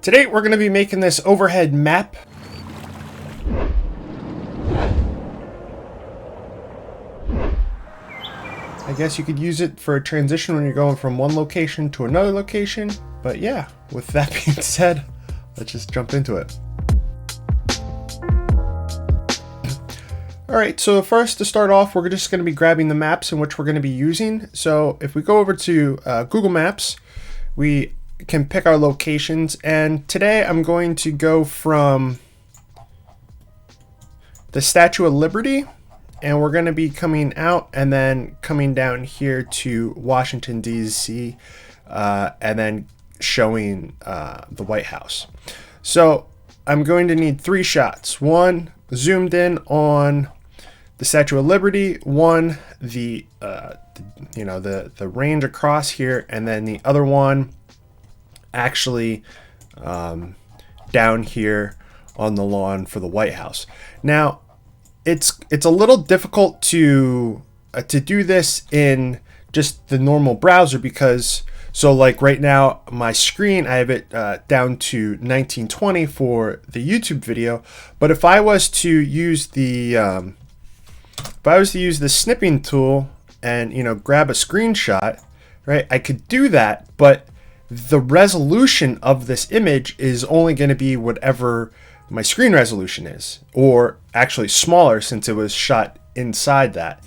Today we're going to be making this overhead map. I guess you could use it for a transition when you're going from one location to another location. But yeah, with that being said, let's just jump into it. Alright, so first to start off, we're just going to be grabbing the maps in which we're going to be using. So if we go over to Google Maps, we can pick our locations, and today I'm going to go from the Statue of Liberty, and we're going to be coming out and then coming down here to Washington, D.C., and then showing the White House. So I'm going to need 3 shots. One zoomed in on the Statue of Liberty, one the range across here, and then the other one actually down here on the lawn for the White House. Now, it's a little difficult to do this in just the normal browser because, so like right now, my screen, I have it down to 1920 for the YouTube video. But if I was to use the snipping tool and grab a screenshot, right, I could do that, but the resolution of this image is only going to be whatever my screen resolution is, or actually smaller since it was shot inside that.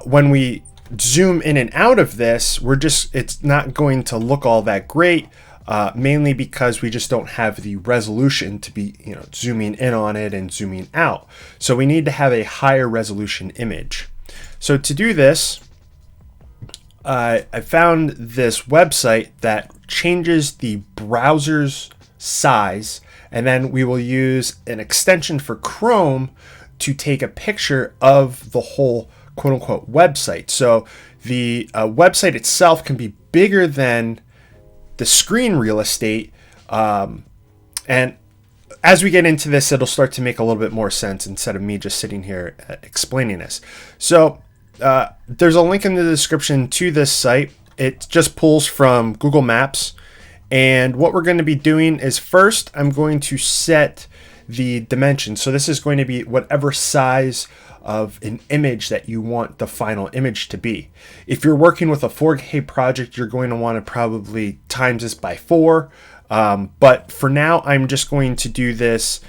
When we zoom in and out of this, it's not going to look all that great, mainly because we just don't have the resolution to be zooming in on it and zooming out. So we need to have a higher resolution image. So to do this, I found this website that changes the browser's size, and then we will use an extension for Chrome to take a picture of the whole quote-unquote website. So the website itself can be bigger than the screen real estate, and as we get into this, it'll start to make a little bit more sense instead of me just sitting here explaining this. So there's a link in the description to this site. It just pulls from Google Maps. And what we're going to be doing is first, I'm going to set the dimensions. So this is going to be whatever size of an image that you want the final image to be. If you're working with a 4K project, you're going to want to probably times this by 4. But for now, I'm just going to do this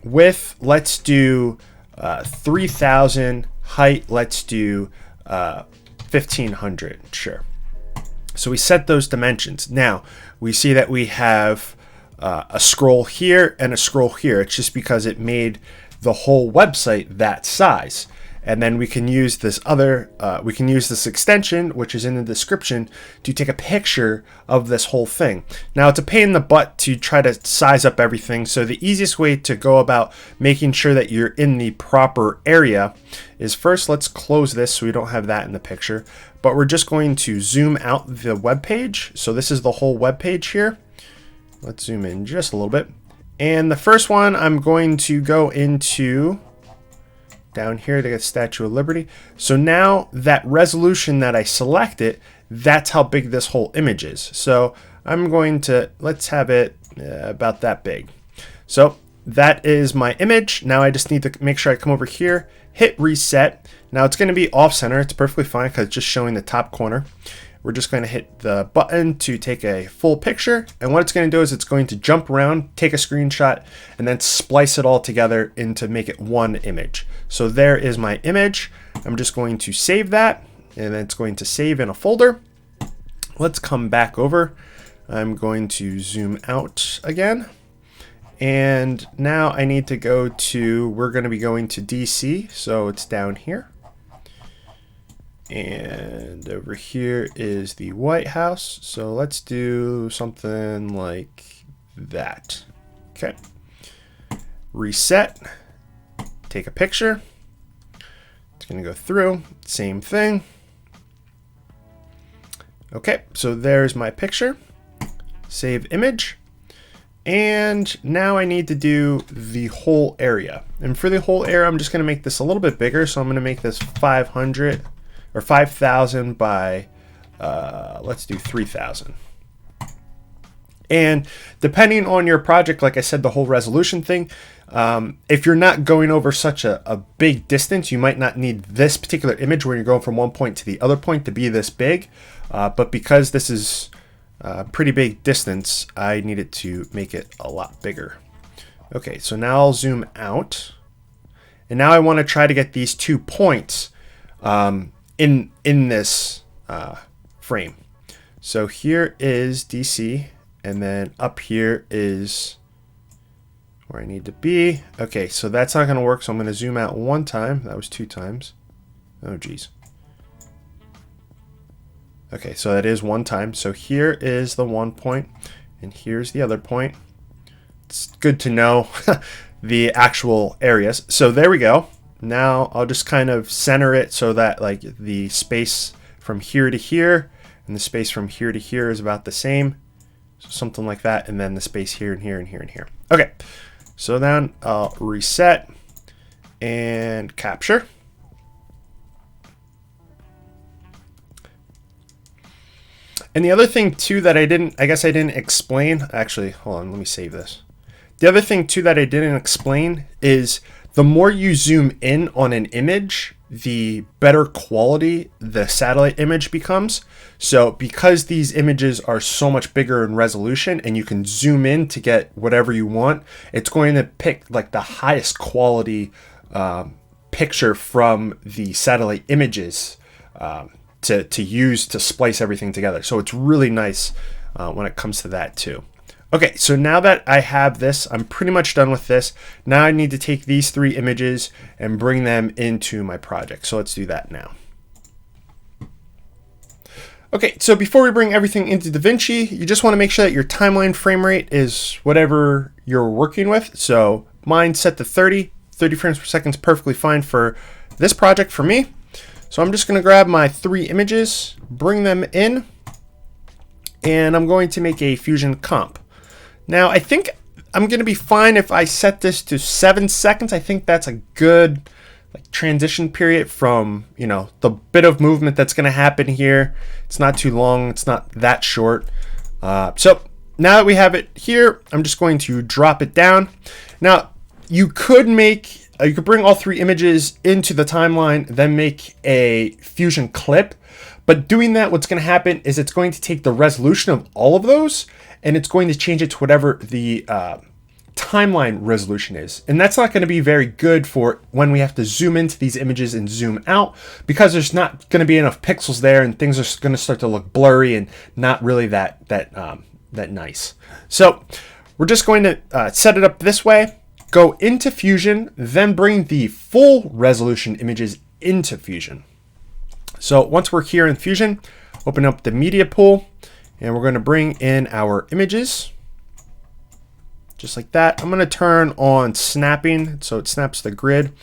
with, let's do 3000. Height, let's do 1500. Sure. So we set those dimensions. Now we see that we have a scroll here and a scroll here. It's just because it made the whole website that size. And then we can use this extension, which is in the description, to take a picture of this whole thing. Now, it's a pain in the butt to try to size up everything. So the easiest way to go about making sure that you're in the proper area is first, let's close this so we don't have that in the picture. But we're just going to zoom out the web page. So this is the whole web page here. Let's zoom in just a little bit. And the first one, I'm going to go into down here to get Statue of Liberty. So now that resolution that I selected, that's how big this whole image is. So I'm going to, let's have it about that big. So that is my image. Now I just need to make sure I come over here, hit reset. Now it's going to be off center. It's perfectly fine because it's just showing the top corner. We're just going to hit the button to take a full picture. And what it's going to do is it's going to jump around, take a screenshot, and then splice it all together to make it one image. So there is my image. I'm just going to save that, and then it's going to save in a folder. Let's come back over. I'm going to zoom out again. And now I need to go to, we're going to be going to DC, so it's down here. And over here is the White House. So let's do something like that. Okay. Reset. Take a picture. It's going to go through. Same thing. Okay, so there's my picture. Save image. And now I need to do the whole area. And for the whole area, I'm just going to make this a little bit bigger. So I'm going to make this 500 or 5,000 by, let's do 3,000. And depending on your project, like I said, the whole resolution thing, if you're not going over such a big distance, you might not need this particular image when you're going from one point to the other point to be this big. But because this is a pretty big distance, I needed to make it a lot bigger. Okay, so now I'll zoom out. And now I want to try to get these 2 points in this frame. So here is DC, and then up here is where I need to be. Okay, so that's not going to work, so I'm going to zoom out 1 time. That was 2 times. Oh, geez. Okay, so that is 1 time. So here is the 1 point, and here's the other point. It's good to know the actual areas. So there we go. Now I'll just kind of center it so that like the space from here to here and the space from here to here is about the same. So something like that. And then the space here and here and here and here. Okay. So then I'll reset and capture. And the other thing too that I guess I didn't explain, actually, hold on, let me save this. The other thing too that I didn't explain is the more you zoom in on an image, the better quality the satellite image becomes. So because these images are so much bigger in resolution and you can zoom in to get whatever you want, it's going to pick like the highest quality picture from the satellite images to use to splice everything together. So it's really nice when it comes to that too. Okay, so now that I have this, I'm pretty much done with this. Now I need to take these 3 images and bring them into my project. So let's do that now. Okay, so before we bring everything into DaVinci, you just want to make sure that your timeline frame rate is whatever you're working with. So mine's set to 30 frames per second is perfectly fine for this project for me. So I'm just going to grab my 3 images, bring them in, and I'm going to make a fusion comp. Now, I think I'm going to be fine if I set this to 7 seconds. I think that's a good like transition period from, you know, the bit of movement that's going to happen here. It's not too long. It's not that short. So now that we have it here, I'm just going to drop it down. Now, you could bring all 3 images into the timeline, then make a fusion clip. But doing that, what's going to happen is it's going to take the resolution of all of those and it's going to change it to whatever the timeline resolution is. And that's not going to be very good for when we have to zoom into these images and zoom out, because there's not going to be enough pixels there and things are going to start to look blurry and not really that nice. So we're just going to set it up this way, go into Fusion, then bring the full resolution images into Fusion. So once we're here in Fusion, open up the media pool, and we're going to bring in our images, just like that. I'm going to turn on snapping, so it snaps the grid.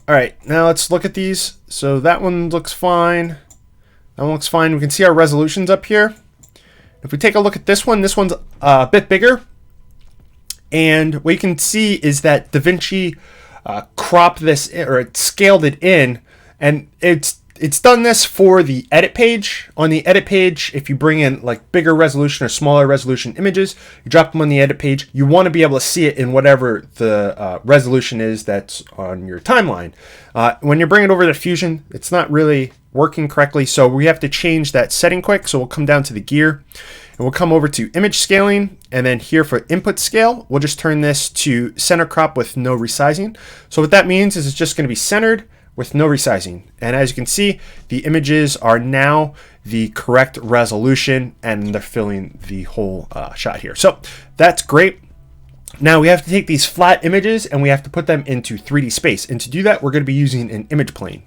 All right, now let's look at these. So that one looks fine. That one looks fine. We can see our resolutions up here. If we take a look at this one's a bit bigger. And what you can see is that DaVinci cropped this, or it scaled it in, and it's done this for the edit page. On the edit page, if you bring in like bigger resolution or smaller resolution images, you drop them on the edit page. You want to be able to see it in whatever the resolution is that's on your timeline. When you bring it over to Fusion, it's not really working correctly, so we have to change that setting quick. So we'll come down to the gear, and we'll come over to image scaling, and then here for input scale, we'll just turn this to center crop with no resizing. So what that means is it's just going to be centered with no resizing. And as you can see, the images are now the correct resolution and they're filling the whole shot here. So that's great. Now we have to take these flat images and we have to put them into 3D space. And to do that, we're going to be using an image plane.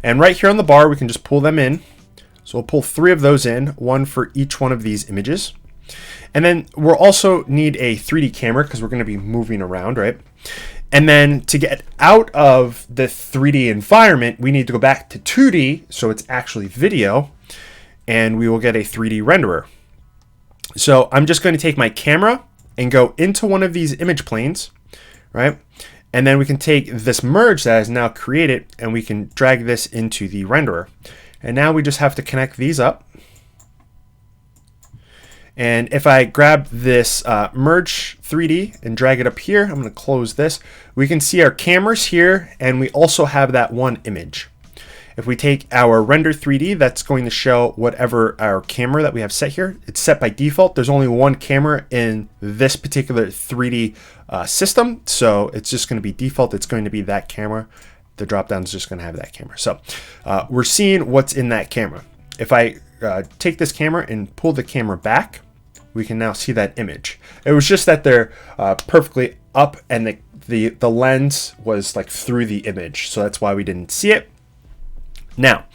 And right here on the bar, we can just pull them in. So we'll pull 3 of those in, 1 for each one of these images. And then we'll also need a 3D camera because we're going to be moving around, right? And then to get out of the 3D environment, we need to go back to 2D, so it's actually video, and we will get a 3D renderer. So I'm just going to take my camera and go into one of these image planes, right? And then we can take this merge that is now created, and we can drag this into the renderer. And now we just have to connect these up. And if I grab this merge 3D and drag it up here, I'm going to close this. We can see our cameras here, and we also have that one image. If we take our render 3D, that's going to show whatever our camera that we have set here. It's set by default. There's only one camera in this particular 3D system, so it's just going to be default. It's going to be that camera. The dropdown is just going to have that camera. So we're seeing what's in that camera. If I take this camera and pull the camera back, we can now see that image. It was just that they're perfectly up, and the lens was like through the image, so that's why we didn't see it. Now,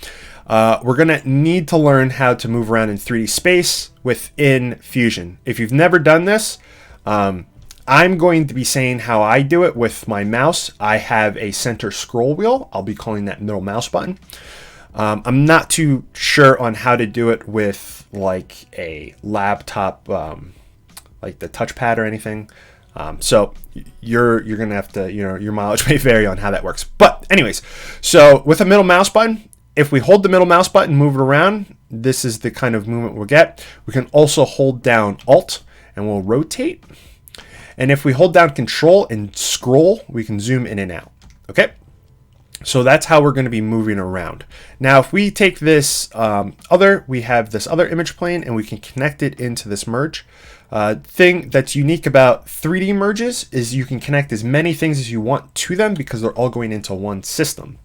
we're going to need to learn how to move around in 3D space within Fusion. If you've never done this, I'm going to be saying how I do it with my mouse. I have a center scroll wheel. I'll be calling that middle mouse button. I'm not too sure on how to do it with like a laptop, like the touchpad or anything. So you're gonna have to, your mileage may vary on how that works. But anyways, so with a middle mouse button, if we hold the middle mouse button, move it around, this is the kind of movement we'll get. We can also hold down Alt and we'll rotate. And if we hold down Control and scroll, we can zoom in and out. Okay. So that's how we're going to be moving around. Now, if we take this we have this other image plane, and we can connect it into this merge. Thing that's unique about 3D merges is you can connect as many things as you want to them because they're all going into one system.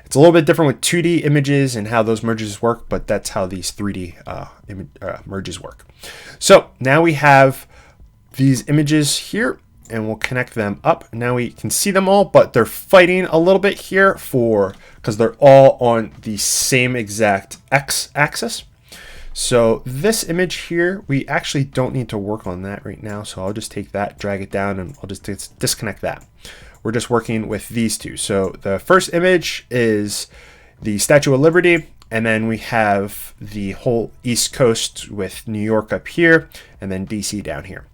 It's a little bit different with 2D images and how those merges work, but that's how these 3D merges work. So now we have these images here, and we'll connect them up. Now we can see them all, but they're fighting a little bit here because they're all on the same exact X axis. So this image here, we actually don't need to work on that right now. So I'll just take that, drag it down, and I'll just disconnect that. We're just working with these two. So the first image is the Statue of Liberty, and then we have the whole East Coast with New York up here, and then DC down here.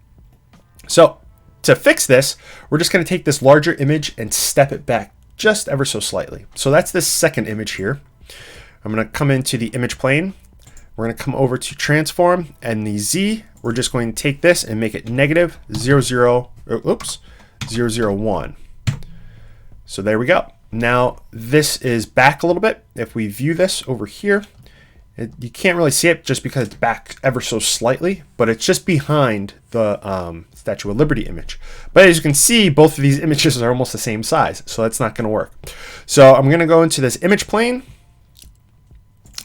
So to fix this, we're just going to take this larger image and step it back just ever so slightly. So that's this second image here. I'm going to come into the image plane. We're going to come over to transform, and the Z, we're just going to take this and make it negative 001. So there we go. Now this is back a little bit. If we view this over here, you can't really see it just because it's back ever so slightly, but it's just behind the Statue of Liberty image. But as you can see, both of these images are almost the same size, so that's not going to work. So I'm going to go into this image plane,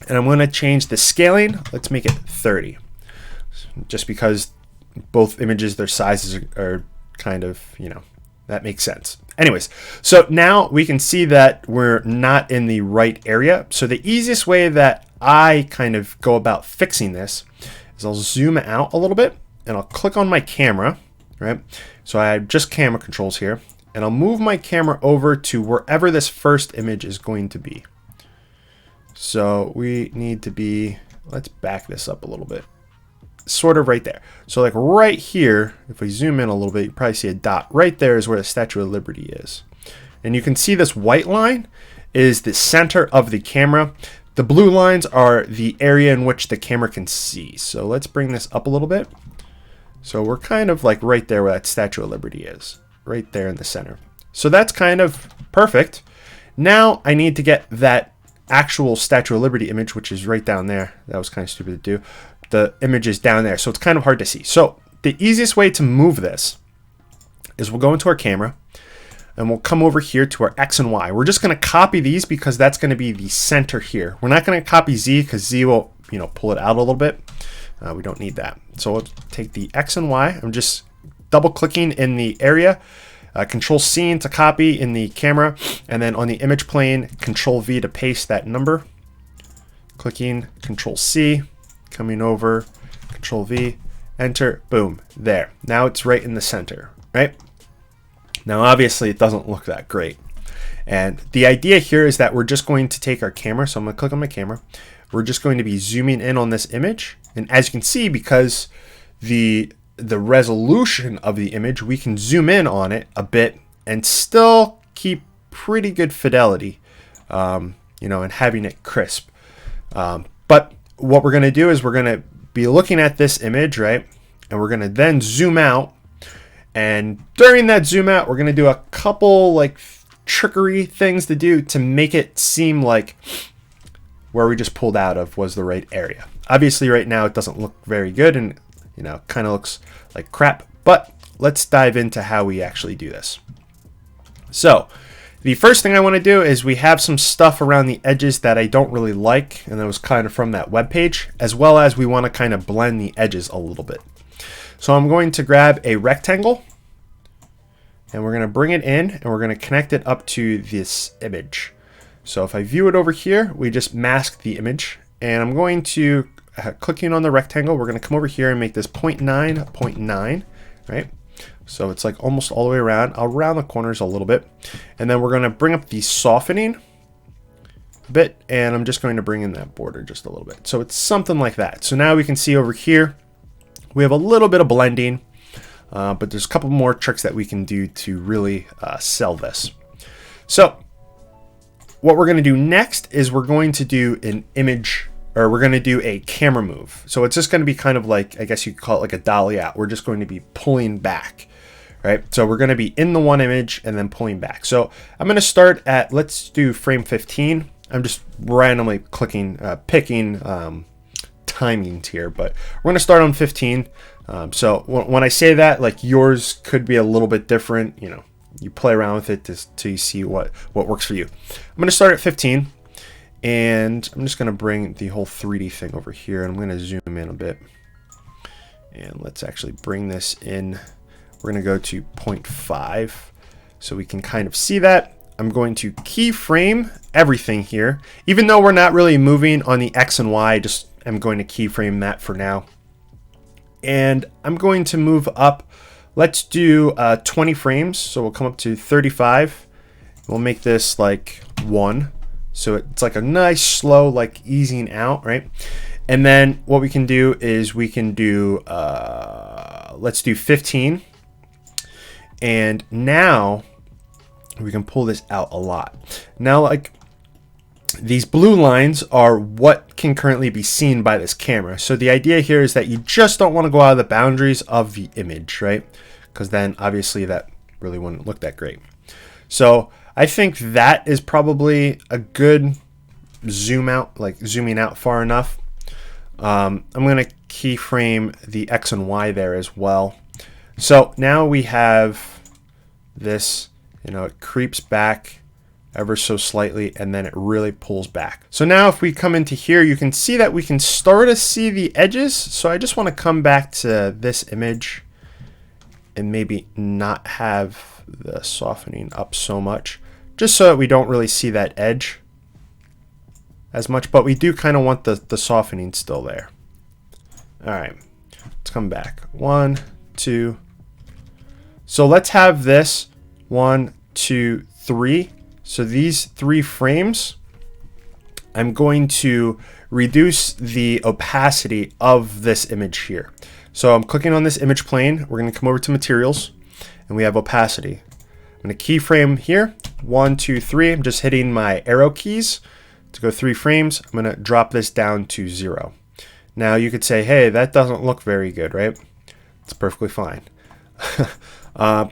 and I'm going to change the scaling. Let's make it 30, just because both images, their sizes are kind of, that makes sense. Anyways, so now we can see that we're not in the right area. So the easiest way that I kind of go about fixing this is I'll zoom out a little bit, and I'll click on my camera, right? So I have just camera controls here, and I'll move my camera over to wherever this first image is going to be. So we need to be, let's back this up a little bit, sort of right there. So like right here, if we zoom in a little bit, you probably see a dot. Right there is where the Statue of Liberty is. And you can see this white line is the center of the camera. The blue lines are the area in which the camera can see. So let's bring this up a little bit. So we're kind of like right there where that Statue of Liberty is, right there in the center. So that's kind of perfect. Now I need to get that actual Statue of Liberty image, which is right down there. That was kind of stupid to do. The image is down there, so it's kind of hard to see. So the easiest way to move this is we'll go into our camera, and we'll come over here to our X and Y. We're just going to copy these because that's going to be the center here. We're not going to copy Z because Z will, pull it out a little bit. We don't need that. So we'll take the X and Y. I'm just double clicking in the area. Control C to copy in the camera, and then on the image plane, Control V to paste that number. Clicking, Control C, coming over, Control V, enter, boom, there. Now it's right in the center, right? Now obviously it doesn't look that great. And the idea here is that we're just going to take our camera, so I'm going to click on my camera. We're just going to be zooming in on this image, and as you can see, because the resolution of the image, we can zoom in on it a bit and still keep pretty good fidelity, and having it crisp. But what we're going to do is we're going to be looking at this image, right? And we're going to then zoom out. And during that zoom out, we're going to do a couple like trickery things to do to make it seem like where we just pulled out of was the right area. Obviously right now it doesn't look very good and kind of looks like crap, but let's dive into how we actually do this. So the first thing I want to do is we have some stuff around the edges that I don't really like, and that was kind of from that web page, as well as we want to kind of blend the edges a little bit. So I'm going to grab a rectangle and we're going to bring it in and we're going to connect it up to this image. So if I view it over here, we just mask the image, and I'm going to clicking on the rectangle, we're going to come over here and make this 0.9, 0.9, right? So it's like almost all the way around. I'll round the corners a little bit, and then we're going to bring up the softening bit, and I'm just going to bring in that border just a little bit. So it's something like that. So now we can see over here, we have a little bit of blending, but there's a couple more tricks that we can do to really sell this. So what we're going to do next is we're going to do an image, or we're going to do a camera move. So it's just going to be kind of like, I guess you could call it like a dolly out. We're just going to be pulling back, right? So we're going to be in the one image and then pulling back. So I'm going to start at, let's do frame 15. I'm just randomly picking timings here, but we're going to start on 15. So when I say that, like yours could be a little bit different, you play around with it till you see what works for you. I'm going to start at 15, and I'm just going to bring the whole 3D thing over here, and I'm going to zoom in a bit. And let's actually bring this in. We're going to go to 0.5 so we can kind of see that. I'm going to keyframe everything here. Even though we're not really moving on the X and Y, just I'm going to keyframe that for now. And I'm going to move up. Let's do 20 frames. So we'll come up to 35. We'll make this like 1. So it's like a nice slow, like easing out, right? And then what we can do is we can do, let's do 15. And now we can pull this out a lot. Now, like these blue lines are what can currently be seen by this camera. So the idea here is that you just don't want to go out of the boundaries of the image, right? Because then obviously that really wouldn't look that great. So I think that is probably a good zoom out, like zooming out far enough. I'm going to keyframe the X and Y there as well. So now we have this, it creeps back ever so slightly, and then it really pulls back. So now if we come into here, you can see that we can start to see the edges. So I just want to come back to this image and maybe not have the softening up so much, just so that we don't really see that edge as much, but we do kind of want the softening still there. All right, let's come back. 1, 2. So let's have this 1, 2, 3. So these 3 frames, I'm going to reduce the opacity of this image here. So I'm clicking on this image plane. We're going to come over to materials, and we have opacity. I'm going to keyframe here, 1, 2, 3. I'm just hitting my arrow keys to go 3 frames. I'm going to drop this down to 0. Now you could say, hey, that doesn't look very good, right? It's perfectly fine.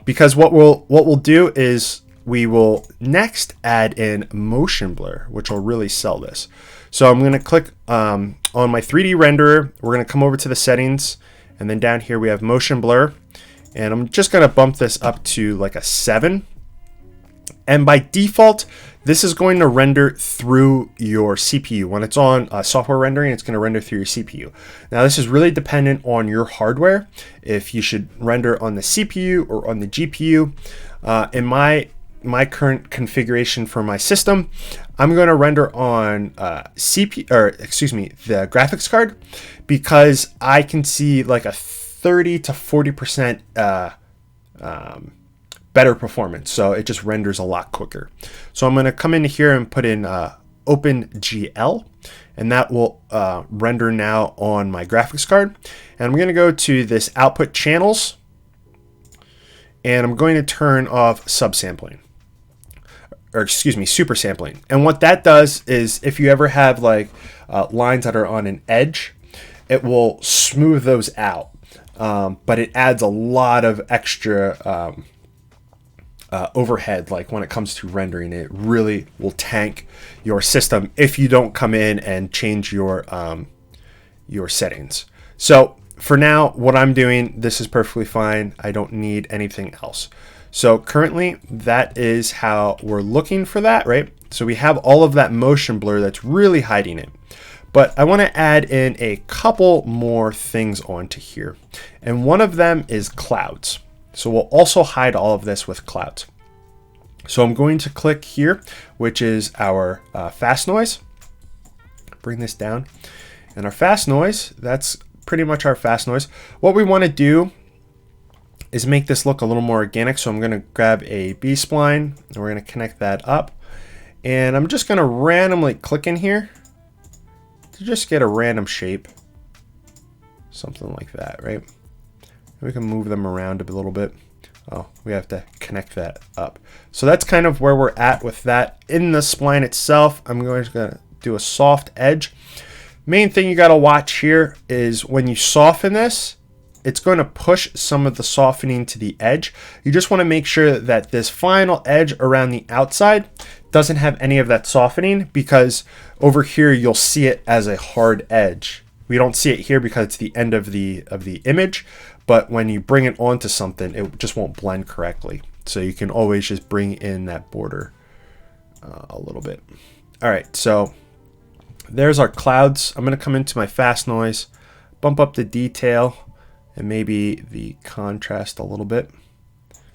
Because what we'll do is we will next add in motion blur, which will really sell this. So I'm going to click on my 3D renderer. We're going to come over to the settings, and then down here we have motion blur, and I'm just going to bump this up to like a 7. And by default, this is going to render through your CPU. When it's on software rendering, it's going to render through your CPU. Now, this is really dependent on your hardware, if you should render on the CPU or on the GPU. In my current configuration for my system, I'm going to render on the graphics card, because I can see like a 30 to 40% better performance. So it just renders a lot quicker. So I'm going to come in here and put in OpenGL, and that will render now on my graphics card. And I'm going to go to this output channels, and I'm going to turn off subsampling, or excuse me, super sampling. And what that does is, if you ever have like lines that are on an edge, it will smooth those out. But it adds a lot of extra overhead. Like when it comes to rendering, it really will tank your system if you don't come in and change your settings. So for now, what I'm doing, this is perfectly fine. I don't need anything else. So currently, that is how we're looking for that, right? So we have all of that motion blur that's really hiding it. But I want to add in a couple more things onto here. And one of them is clouds. So we'll also hide all of this with clouds. So I'm going to click here, which is our fast noise. Bring this down. And our fast noise, that's pretty much our fast noise. What we want to do is make this look a little more organic. So I'm going to grab a B-spline and we're going to connect that up. And I'm just going to randomly click in here to just get a random shape. Something like that, right? We can move them around a little bit. Oh, we have to connect that up. So that's kind of where we're at with that. In the spline itself, I'm going to do a soft edge. Main thing you got to watch here is when you soften this, it's going to push some of the softening to the edge. You just want to make sure that this final edge around the outside doesn't have any of that softening, because over here you'll see it as a hard edge. We don't see it here because it's the end of the image, but when you bring it onto something, it just won't blend correctly. So you can always just bring in that border a little bit. All right, so there's our clouds. I'm going to come into my fast noise, bump up the detail, and maybe the contrast a little bit,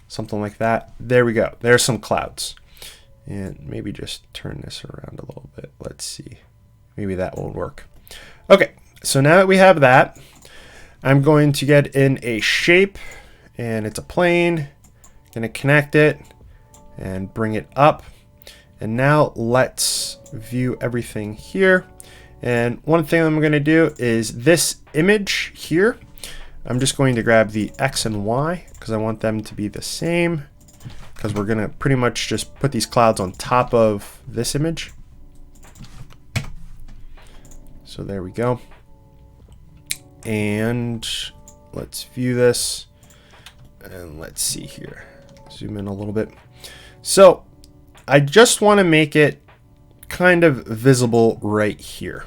something like that. There we go. There's some clouds. And maybe just turn this around a little bit. Let's see. Maybe that won't work. Okay, so now that we have that, I'm going to get in a shape, and it's a plane. Going to connect it and bring it up. And now let's view everything here. And one thing I'm going to do is this image here, I'm just going to grab the X and Y because I want them to be the same, because we're going to pretty much just put these clouds on top of this image. So there we go. And let's view this. And let's see here. Zoom in a little bit. So I just want to make it kind of visible right here.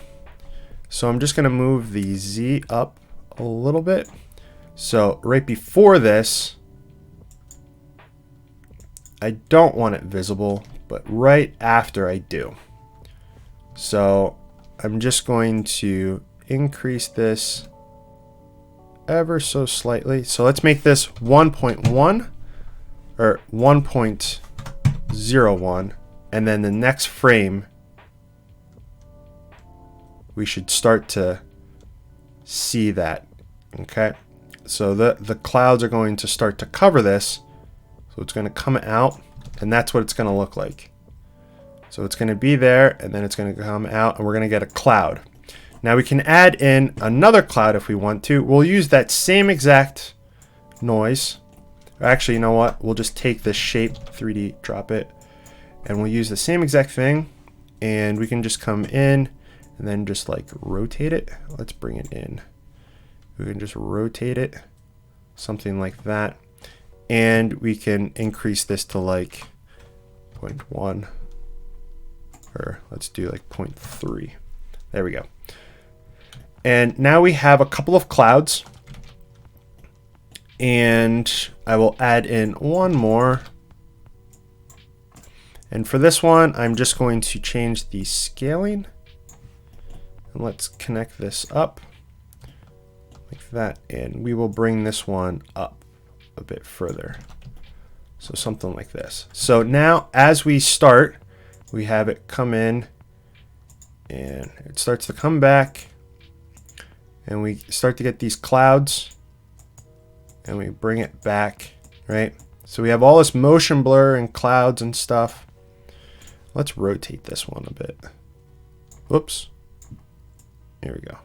So I'm just going to move the Z up a little bit. So right before this, I don't want it visible, but right after I do. So I'm just going to increase this ever so slightly. So let's make this 1.1 or 1.01, and then the next frame we should start to see that. Okay, so the clouds are going to start to cover this. So it's going to come out, and that's what it's going to look like. So it's going to be there, and then it's going to come out, and we're going to get a cloud. Now we can add in another cloud if we want to. We'll use that same exact noise. Actually, you know what? We'll just take this shape, 3D, drop it, and we'll use the same exact thing, and we can just come in and then just like rotate it. Let's bring it in. We can just rotate it, something like that. And we can increase this to like 0.1, or let's do like 0.3. There we go. And now we have a couple of clouds, and I will add in one more. And for this one, I'm just going to change the scaling, and let's connect this up like that, and we will bring this one up a bit further. So something like this. So now as we start, we have it come in, and it starts to come back, and we start to get these clouds, and we bring it back, right? So we have all this motion blur and clouds and stuff. Let's rotate this one a bit. Whoops. Here we go.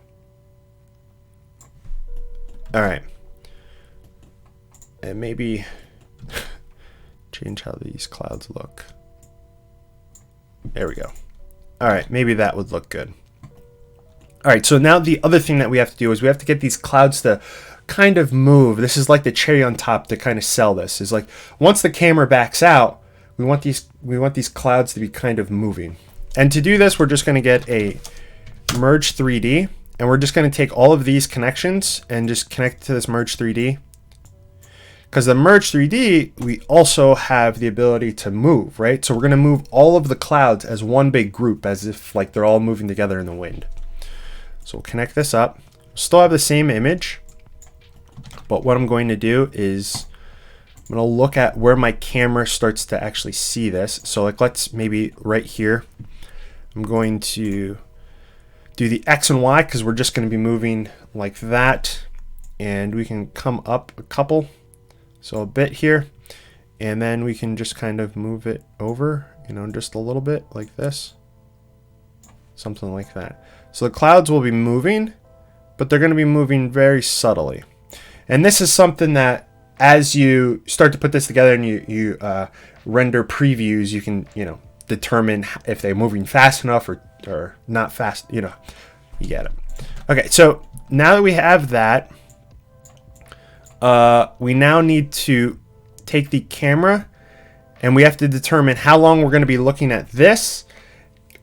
All right. And maybe change how these clouds look. There we go. All right, maybe that would look good. All right, so now the other thing that we have to do is we have to get these clouds to kind of move. This is like the cherry on top to kind of sell this. Is like once the camera backs out, we want these clouds to be kind of moving. And to do this, we're just going to get a merge 3D, and we're just going to take all of these connections and just connect to this merge 3D. Because the merge 3D, we also have the ability to move, right? So we're going to move all of the clouds as one big group, as if like they're all moving together in the wind. So we'll connect this up. Still have the same image, but what I'm going to do is I'm going to look at where my camera starts to actually see this. So like let's maybe right here, I'm going to do the X and Y because we're just going to be moving like that, and we can come up a couple. So a bit here, and then we can just kind of move it over, you know, just a little bit like this, something like that. So the clouds will be moving, but they're going to be moving very subtly. And this is something that as you start to put this together and you render previews, you can, you know, determine if they're moving fast enough or not fast, you know, you get it. Okay, so now that we have that, we now need to take the camera and we have to determine how long we're going to be looking at this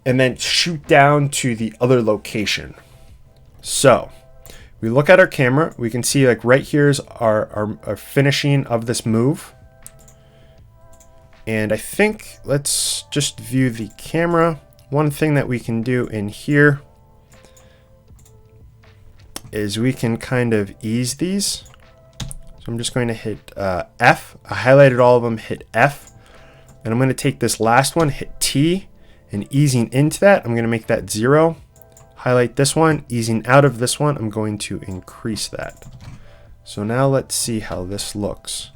and then shoot down to the other location. So we look at our camera, we can see like right here's our finishing of this move. And I think let's just view the camera. One thing that we can do in here is we can kind of ease these. So I'm just going to hit F. I highlighted all of them, hit F. And I'm going to take this last one, hit T, and easing into that, I'm going to make that 0. Highlight this one, easing out of this one, I'm going to increase that. So now let's see how this looks.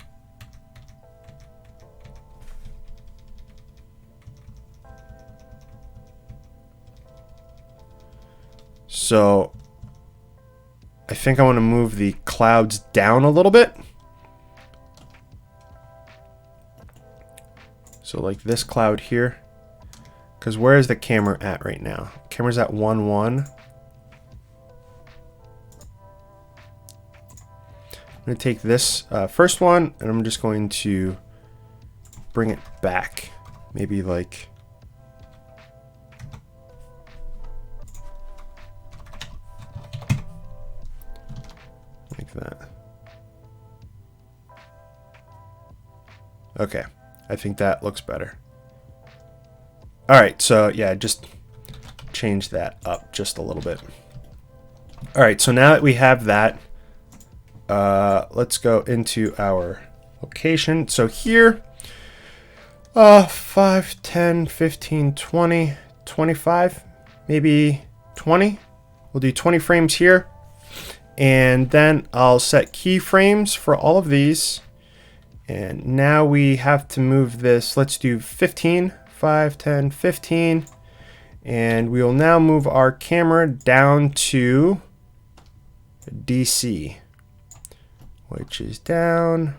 So I think I want to move the clouds down a little bit. So like this cloud here. Because where is the camera at right now? Camera's at 1, 1. I'm going to take this first one and I'm just going to bring it back. Maybe like that. Okay, I think that looks better. All right, so yeah, just change that up just a little bit. All right, so now that we have that, let's go into our location. So here, 5, 10, 15, 20, 25, maybe 20. We'll do 20 frames here. And then I'll set keyframes for all of these. And now we have to move this. Let's do 15, 5, 10, 15. And we will now move our camera down to DC, which is down.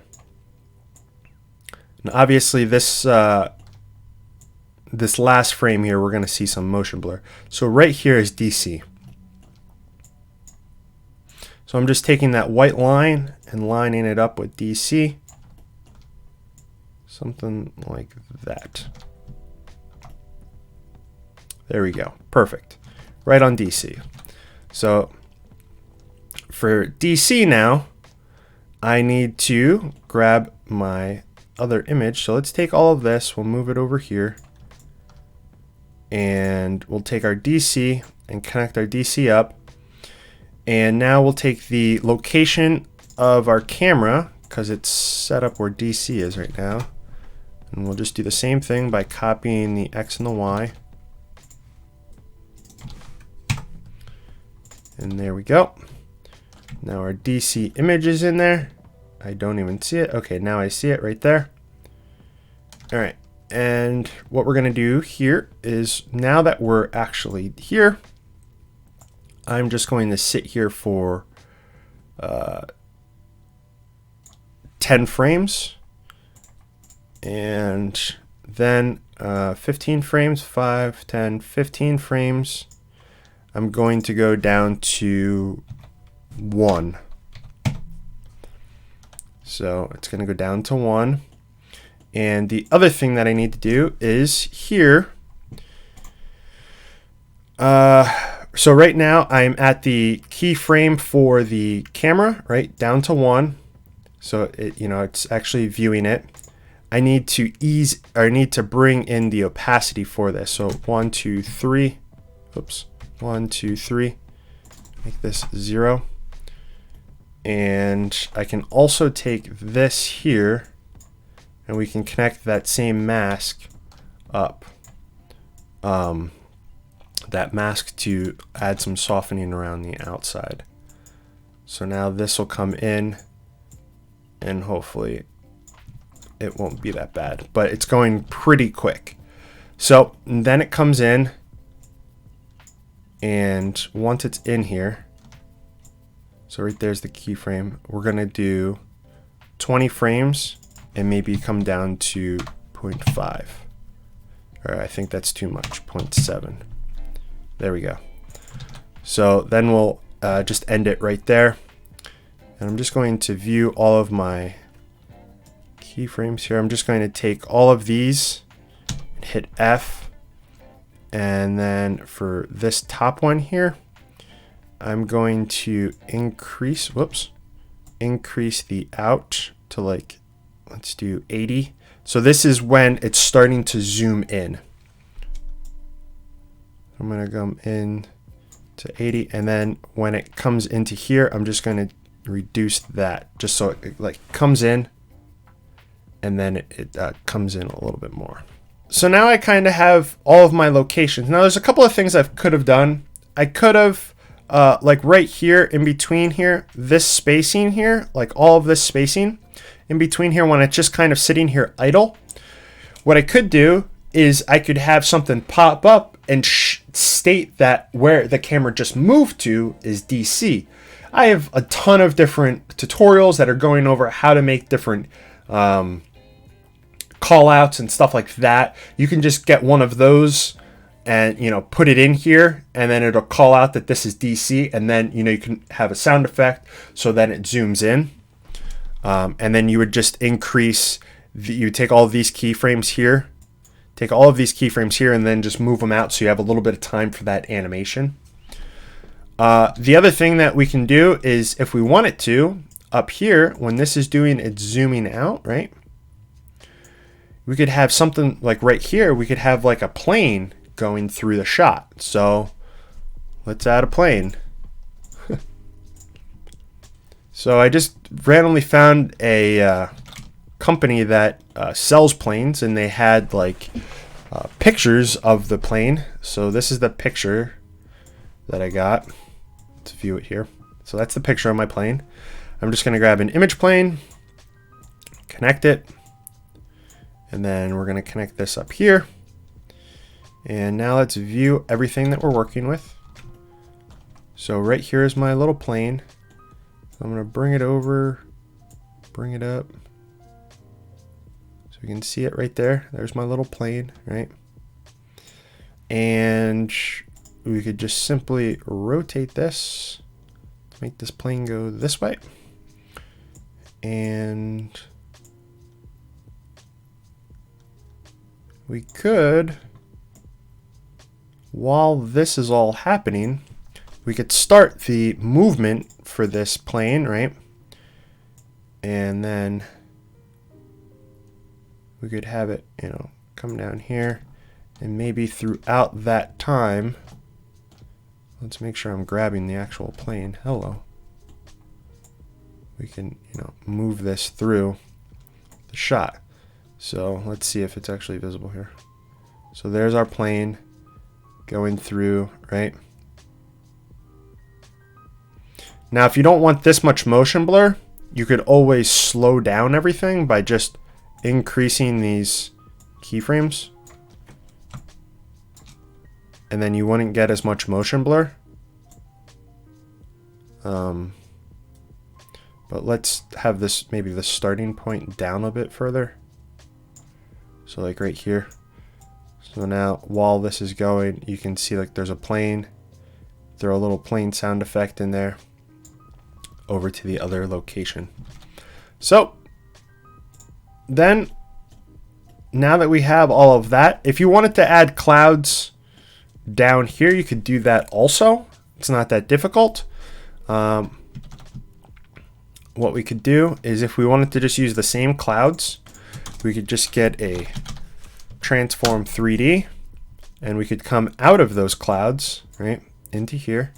And obviously this this last frame here, we're going to see some motion blur. So right here is DC. So I'm just taking that white line and lining it up with DC. Something like that. There we go. Perfect. Right on DC. So for DC now, I need to grab my other image. So let's take all of this. We'll move it over here. And we'll take our DC and connect our DC up. And now we'll take the location of our camera, because it's set up where DC is right now. And we'll just do the same thing by copying the X and the Y. And there we go. Now our DC image is in there. I don't even see it. Okay, now I see it right there. All right, and what we're gonna do here is, now that we're actually here, I'm just going to sit here for 10 frames, and then 15 frames, 5, 10, 15 frames. I'm going to go down to 1. So it's going to go down to 1. And the other thing that I need to do is here. So right now I'm at the keyframe for the camera, right, down to 1. So it's actually viewing it. I need to bring in the opacity for this. So 1, 2, 3. Oops. 1, 2, 3. Make this 0. And I can also take this here and we can connect that same mask up. That mask to add some softening around the outside. So now this will come in and hopefully it won't be that bad, but it's going pretty quick. So then it comes in, and once it's in here, so right there's the keyframe, we're gonna do 20 frames and maybe come down to 0.5. Or I think that's too much, 0.7. There we go. So then we'll just end it right there. And I'm just going to view all of my keyframes here. I'm just going to take all of these and hit F. And then for this top one here, I'm going to increase the out to like, let's do 80. So this is when it's starting to zoom in. I'm going to come in to 80, and then when it comes into here, I'm just going to reduce that just so it like comes in, and then it comes in a little bit more. So now I kind of have all of my locations. Now there's a couple of things I could have done. I could have like right here in between here, this spacing here, like all of this spacing in between here when it's just kind of sitting here idle. What I could do is I could have something pop up and state that where the camera just moved to is DC. I have a ton of different tutorials that are going over how to make different call outs and stuff like that. You can just get one of those and put it in here, and then it'll call out that this is DC, and then you can have a sound effect so then it zooms in, and then you would just increase you take all of these keyframes here, and then just move them out so you have a little bit of time for that animation. The other thing that we can do is, if we want it to, up here when this is doing its zooming out, right, we could have something like right here, we could have like a plane going through the shot. So let's add a plane. So I just randomly found a company that sells planes, and they had like pictures of the plane. So this is the picture that I got. Let's view it here. So that's the picture of my plane. I'm just going to grab an image plane, connect it, and then we're going to connect this up here. And now let's view everything that we're working with. So right here is my little plane. So I'm going to bring it over, bring it up. So we can see it right there. There's my little plane, right? And we could just simply rotate this to make this plane go this way. And we could, while this is all happening, we could start the movement for this plane, right? And then we could have it, come down here, and maybe throughout that time, let's make sure I'm grabbing the actual plane. Hello. We can, move this through the shot. So let's see if it's actually visible here. So there's our plane going through, right? Now, if you don't want this much motion blur, you could always slow down everything by just increasing these keyframes. And then you wouldn't get as much motion blur. But let's have this, maybe the starting point down a bit further. So like right here. So now while this is going, you can see like there's a plane, throw a little plain sound effect in there over to the other location. So then, now that we have all of that, if you wanted to add clouds down here, you could do that also. It's not that difficult. What we could do is, if we wanted to just use the same clouds, we could just get a transform 3D, and we could come out of those clouds, right, into here,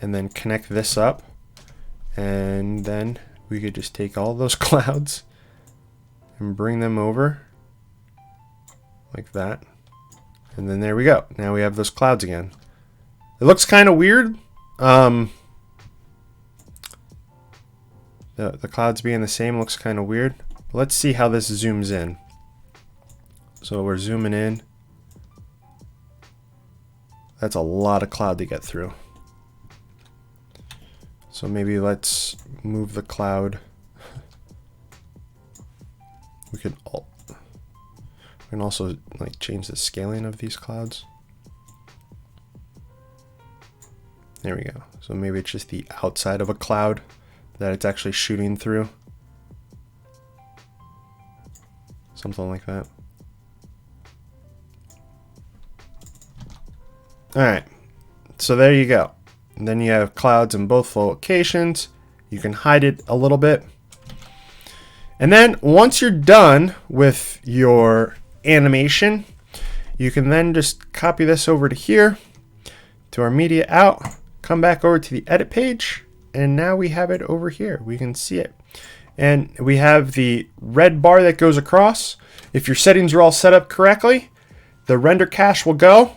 and then connect this up, and then we could just take all those clouds and bring them over like that, and then there we go. Now we have those clouds again. It looks kind of weird. The clouds being the same looks kind of weird. But let's see how this zooms in. So we're zooming in. That's a lot of cloud to get through. So maybe let's move the cloud. We can also like change the scaling of these clouds. There we go. So maybe it's just the outside of a cloud that it's actually shooting through. Something like that. Alright, so there you go. And then you have clouds in both locations. You can hide it a little bit. And then once you're done with your animation, you can then just copy this over to here, to our media out, come back over to the edit page, and now we have it over here. We can see it. And we have the red bar that goes across. If your settings are all set up correctly, the render cache will go.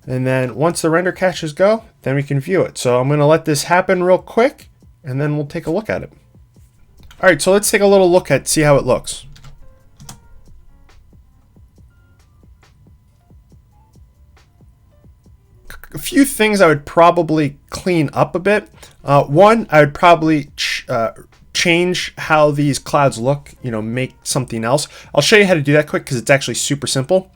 And then once the render caches go, then we can view it. So I'm going to let this happen real quick, and then we'll take a look at it. All right, so let's take a little look at, see how it looks. A few things I would probably clean up a bit. One, I would probably change how these clouds look, make something else. I'll show you how to do that quick because it's actually super simple.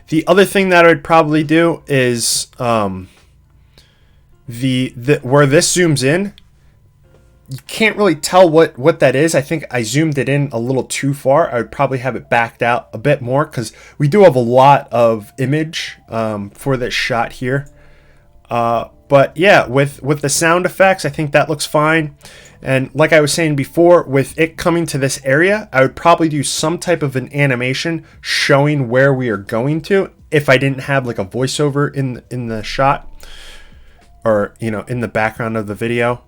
The other thing that I would probably do is where this zooms in, you can't really tell what that is. I think I zoomed it in a little too far. I would probably have it backed out a bit more because we do have a lot of image for this shot here. But yeah, with the sound effects, I think that looks fine. And like I was saying before, with it coming to this area, I would probably do some type of an animation showing where we are going to if I didn't have like a voiceover in the shot, or in the background of the video.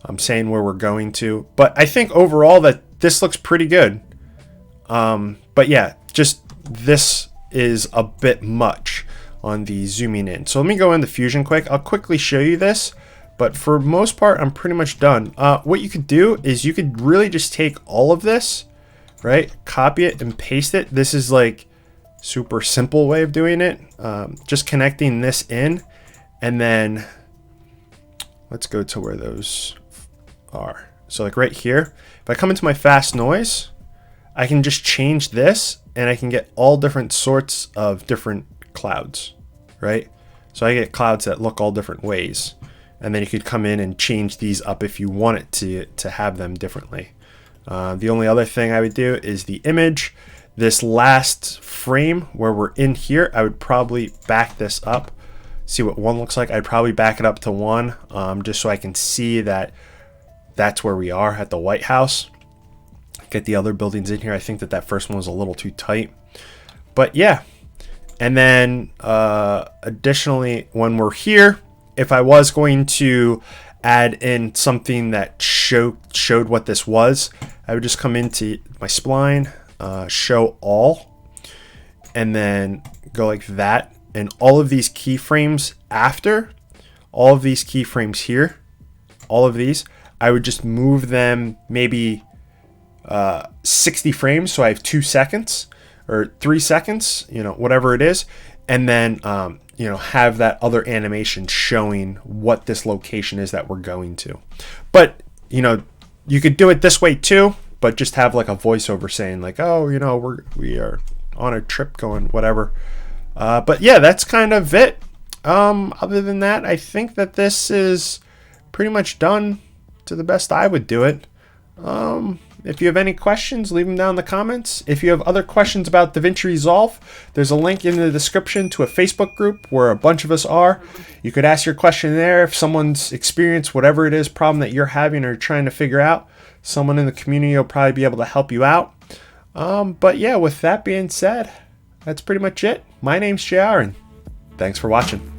I'm saying where we're going to. But I think overall that this looks pretty good. But yeah, just this is a bit much on the zooming in. So let me go into Fusion quick. I'll quickly show you this. But for most part, I'm pretty much done. What you could do is you could really just take all of this, right? Copy it and paste it. This is like super simple way of doing it. Just connecting this in, and then let's go to where those are. So like right here, if I come into my fast noise, I can just change this and I can get all different sorts of different clouds, right? So I get clouds that look all different ways. And then you could come in and change these up if you want it to have them differently. The only other thing I would do is the image. This last frame where we're in here, I would probably back this up. See what 1 looks like. I'd probably back it up to 1 just so I can see that that's where we are at the White House. Get the other buildings in here. I think that first one was a little too tight. But yeah. And then additionally, when we're here, if I was going to add in something that showed what this was, I would just come into my spline, show all, and then go like that. And all of these keyframes after, all of these keyframes here, all of these, I would just move them maybe 60 frames. So I have 2 seconds or 3 seconds, whatever it is. And then, have that other animation showing what this location is that we're going to. But, you could do it this way too, but just have like a voiceover saying like, oh, we are on a trip going whatever. But yeah, that's kind of it. Other than that, I think that this is pretty much done to the best I would do it. If you have any questions, leave them down in the comments. If you have other questions about DaVinci Resolve, there's a link in the description to a Facebook group where a bunch of us are. You could ask your question there. If someone's experienced whatever it is problem that you're having or trying to figure out, someone in the community will probably be able to help you out. But yeah, with that being said, that's pretty much it. My name's JR, and thanks for watching.